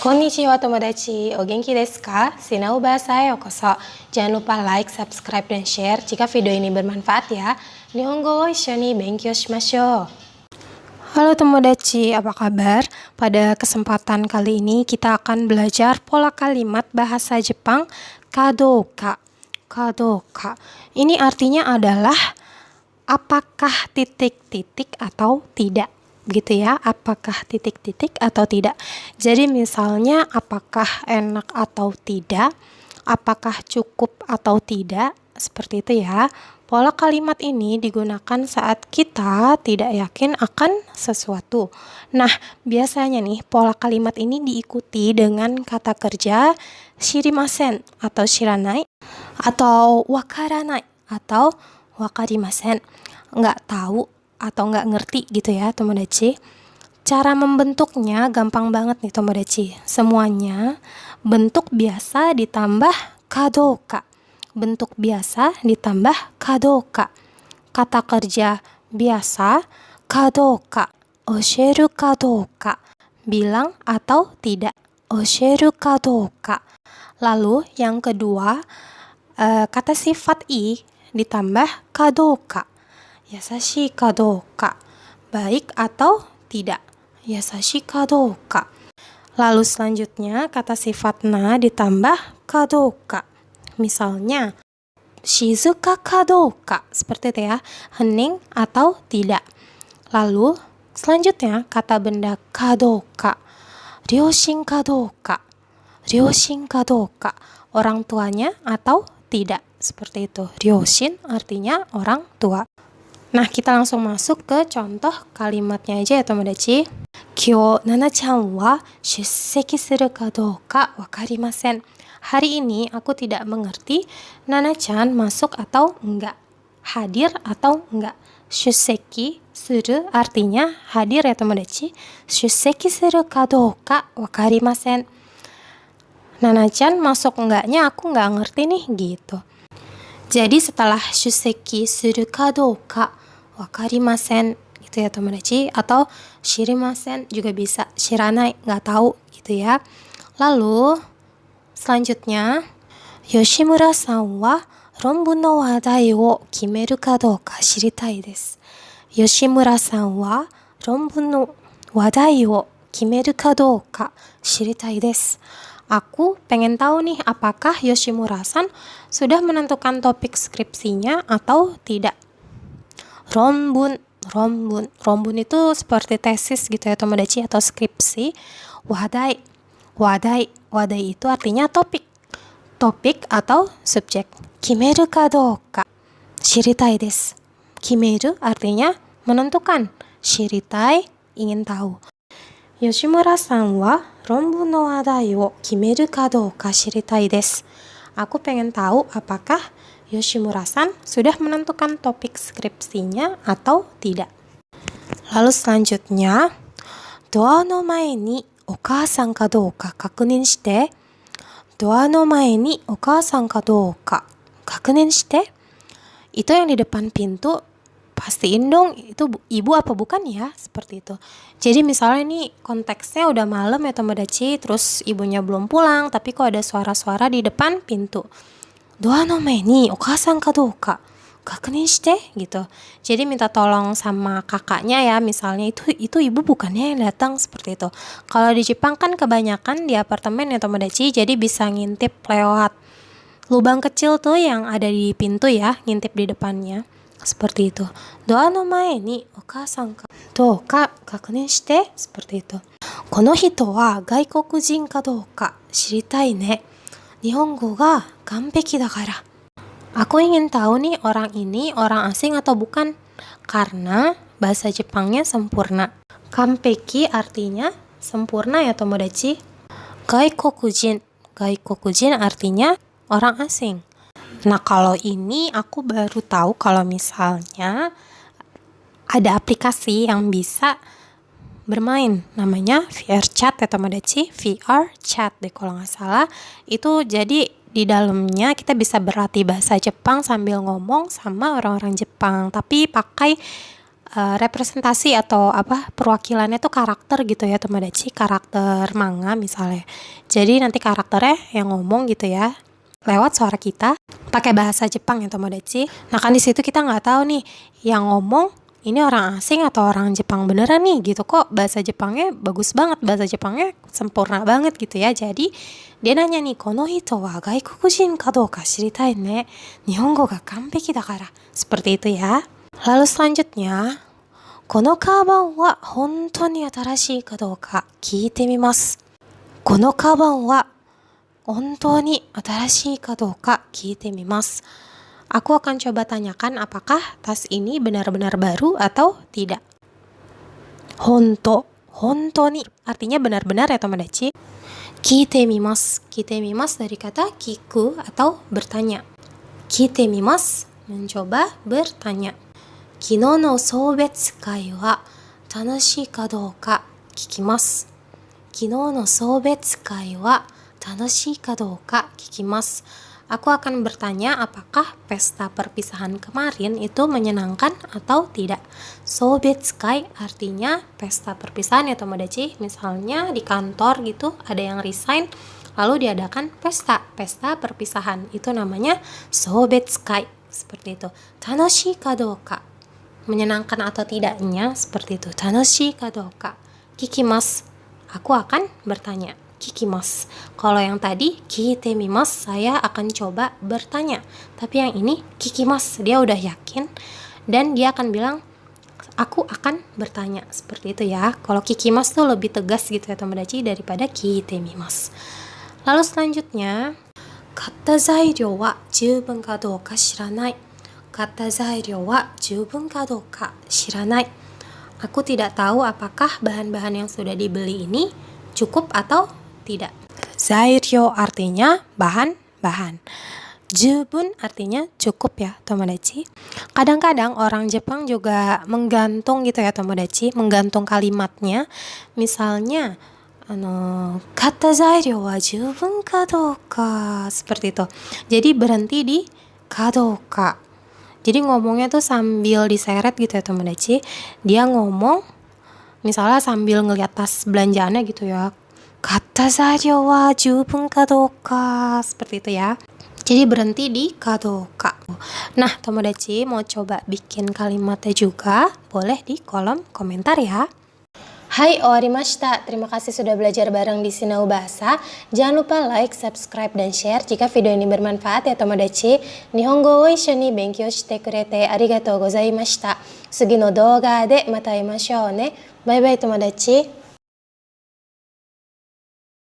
Konnichiwa tomodachi, o genki desu ka? Sinau Bahasa Yokoso. Jangan lupa like, subscribe, dan share jika video ini bermanfaat ya. Nihongo wo issho ni benkyou shimashou. Halo tomodachi, apa kabar? Pada kesempatan kali ini kita akan belajar pola kalimat bahasa Jepang kadoka. Kadoka. Ini artinya adalah apakah titik-titik atau tidak. Begitu ya, apakah titik-titik atau tidak. Jadi misalnya apakah enak atau tidak, apakah cukup atau tidak, seperti itu ya. Pola kalimat ini digunakan saat kita tidak yakin akan sesuatu. Nah, biasanya nih pola kalimat ini diikuti dengan kata kerja shirimasen atau shiranai, atau wakaranai atau wakarimasen. Nggak tahu atau nggak ngerti gitu ya tomodachi. Cara membentuknya gampang banget nih tomodachi. Semuanya bentuk biasa ditambah kadoka. Bentuk biasa ditambah kadoka. Kata kerja biasa kadoka. Osheru kadoka. Bilang atau tidak. Osheru kadoka. Lalu yang kedua, kata sifat i ditambah kadoka. Yasashi kadoka. Baik atau tidak. Yasashi kadoka. Lalu selanjutnya kata sifat na ditambah kadoka. Misalnya shizuka kadoka. Seperti itu ya. Hening atau tidak. Lalu selanjutnya kata benda kadoka. Ryoshin kadoka. Ryoshin kadoka. Orang tuanya atau tidak. Seperti itu. Ryoshin artinya orang tua. Nah, kita langsung masuk ke contoh kalimatnya aja ya tomodachi. Kyou Nana-chan wa shusseki suru ka douka wakarimasen. Hari ini aku tidak mengerti Nana-chan masuk atau enggak, hadir atau enggak. Shusseki suru artinya hadir ya tomodachi. Shusseki suru ka douka wakarimasen. Nana-chan masuk enggaknya aku enggak ngerti nih gitu. Jadi setelah shusseki suru ka douka wakarimasen gitu ya tomodachi, atau shirimasen juga bisa, shiranai nggak tahu gitu ya. Lalu selanjutnya Yoshimura-san wa ronbun no wadai wo kimeru ka douka shiritai desu. Yoshimura-san wa ronbun no wadai wo kimeru ka douka shiritai desu. Aku pengen tahu nih apakah Yoshimura-san sudah menentukan topik skripsinya atau tidak. Ronbun itu seperti tesis gitu ya tomodachi, atau skripsi. Wadai itu artinya topik atau subjek. Kimeru ka douka shiritai desu. Kimeru artinya menentukan, shiritai ingin tahu. Yoshimura-san wa ronbun no wadai wo kimeru ka douka shiritai desu. Aku pengen tahu apakah Yoshimura-san sudah menentukan topik skripsinya atau tidak. Lalu selanjutnya, doa no mae ni okaasan ka douka kakunin shite. Doa no mae ni okaasan ka douka kakunin shite. Itu yang di depan pintu, pastiin dong itu ibu apa bukan ya, seperti itu. Jadi misalnya nih konteksnya udah malam ya tomodachi, terus ibunya belum pulang, tapi kok ada suara-suara di depan pintu. Doa no mae ni okaasan ka douka kakunin shite gitu. Jadi minta tolong sama kakaknya ya, misalnya itu ibu bukannya yang datang, seperti itu. Kalau di Jepang kan kebanyakan di apartemen ya tomodachi, jadi bisa ngintip lewat lubang kecil tuh yang ada di pintu ya, ngintip di depannya. Seperti itu. Doa no mae ni okaasan ka douka kakunin shite, seperti itu. Kono hito wa gaikokujin ka douka shiritai ne. Nihongo ga ganpeki dakara. Aku ingin tahu nih orang ini orang asing atau bukan, karena bahasa Jepangnya sempurna. Ganpeki artinya sempurna ya tomodachi. Gaikokujin artinya orang asing. Nah, kalau ini aku baru tahu kalau misalnya ada aplikasi yang bisa bermain, namanya VR Chat ya tomodachi. VR Chat deh kalau nggak salah. Itu jadi di dalamnya kita bisa berlatih bahasa Jepang sambil ngomong sama orang-orang Jepang, tapi pakai representasi atau perwakilannya tuh karakter gitu ya tomodachi, karakter manga misalnya. Jadi nanti karakternya yang ngomong gitu ya lewat suara kita pakai bahasa Jepang ya tomodachi. Nah kan di situ kita nggak tahu nih yang ngomong ini orang asing atau orang Jepang beneran nih gitu, kok bahasa Jepangnya bagus banget, bahasa Jepangnya sempurna banget gitu ya. Jadi dia nanya nih, kono hito wa gaikokujin ka douka shiritai ne, nihongo ga kanpeki dakara. Seperti itu ya. Lalu selanjutnya, kono kaban wa hontou ni atarashii ka douka kiite mimasu. Kono kaban wa hontou ni atarashii ka douka kiite mimasu. Aku akan coba tanyakan apakah tas ini benar-benar baru atau tidak. Honto, honto ni artinya benar-benar ya tomodachi. Kiite mimasu, kiite mimasu dari kata kiku atau bertanya. Kiite mimasu, mencoba bertanya. Kino no soubetsu kai wa tanoshii ka douka kikimasu. Kino no soubetsu kai wa tanoshii ka douka kikimasu. Aku akan bertanya apakah pesta perpisahan kemarin itu menyenangkan atau tidak. Soubetsukai artinya pesta perpisahan ya tomodachi. Misalnya di kantor gitu ada yang resign lalu diadakan pesta perpisahan. Itu namanya soubetsukai. Seperti itu. Tanoshii ka douka, menyenangkan atau tidaknya seperti itu. Tanoshii ka douka kikimasu, aku akan bertanya. Kikimasu. Kalau yang tadi kiite mimasu, saya akan coba bertanya. Tapi yang ini kikimasu, dia udah yakin dan dia akan bilang aku akan bertanya. Seperti itu ya. Kalau kikimasu tuh lebih tegas gitu ya tomodachi daripada kiite mimasu. Lalu selanjutnya, katta zairyo wa jubun ka douka shiranai. Katta zairyo wa jubun ka douka shiranai. Aku tidak tahu apakah bahan-bahan yang sudah dibeli ini cukup atau tidak. Zairyo artinya bahan-bahan. Jubun artinya cukup ya tomodachi. Kadang-kadang orang Jepang juga menggantung gitu ya tomodachi, menggantung kalimatnya. Misalnya kata zairyo wa jubun ka douka, seperti itu. Jadi berhenti di kadoka. Jadi ngomongnya tuh sambil diseret gitu ya tomodachi. Dia ngomong misalnya sambil ngeliat tas belanjaannya gitu ya. Kata zairyo wa jubun ka douka, seperti itu ya. Jadi berhenti di kadoka. Nah, tomodachi mau coba bikin kalimatnya juga, boleh di kolom komentar ya. Hai, owarimashita. Terima kasih sudah belajar bareng di Sinau Bahasa. Jangan lupa like, subscribe, dan share jika video ini bermanfaat ya tomodachi. Nihongo wo issho ni benkyou shite kurete arigatou gozaimashita. Sugi no douga de mata aimashou ne. Bye bye tomodachi.